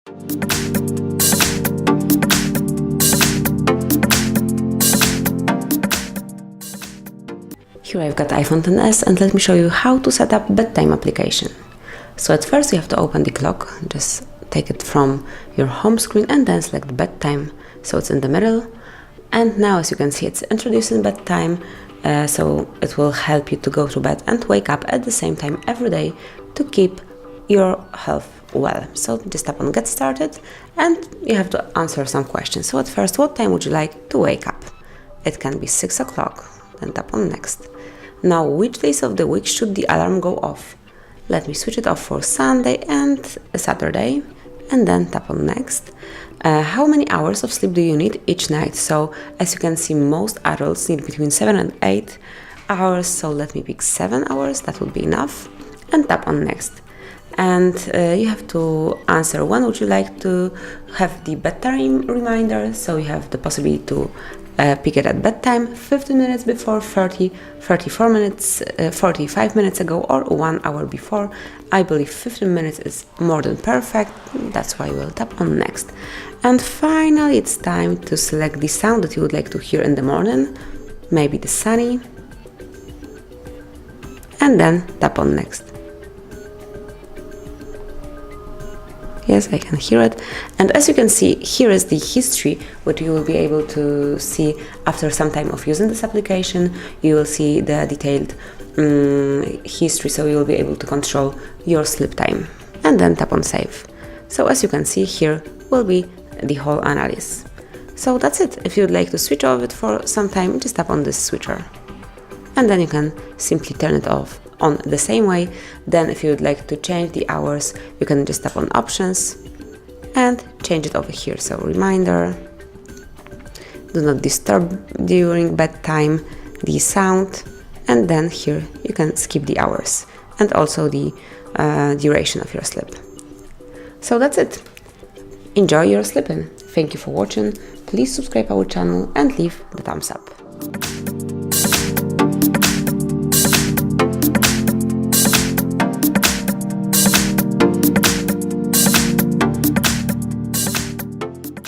Here I've got iPhone XS and let me show you how to set up bedtime application. So at first you have to open the clock, just take it from your home screen and then select bedtime, so it's in the middle. And now as you can see, it's introducing bedtime, so it will help you to go to bed and wake up at the same time every day to keep your health well. So just tap on get started and you have to answer some questions. So at first, what time would you like to wake up? It can be 6 o'clock, then tap on next. Now, which days of the week should the alarm go off? Let me switch it off for Sunday and Saturday, and then tap on next. How many hours of sleep do you need each night? So as you can see, most adults need between 7 and 8 hours, so let me pick 7 hours, that would be enough, and tap on next. And you have to answer when would you like to have the bedtime reminder, so you have the possibility to pick it at bedtime, 15 minutes before, 30, 34 minutes, 45 minutes ago, or 1 hour before. I believe 15 minutes is more than perfect, that's why we'll tap on next. And finally, it's time to select the sound that you would like to hear in the morning, maybe the sunny, and then tap on next. Yes, I can hear it. And as you can see, here is the history, what you will be able to see after some time of using this application. You will see the detailed history, so you will be able to control your sleep time. And then tap on save. So as you can see, here will be the whole analysis. So that's it. If you'd like to switch off it for some time, just tap on this switcher. And then you can simply turn it off on the same way. Then if you would like to change the hours, you can just tap on options and change it over here. So reminder, do not disturb during bedtime, the sound, and then here you can skip the hours and also the duration of your sleep. So that's it. Enjoy your sleeping. Thank you for watching. Please subscribe our channel and leave the thumbs up.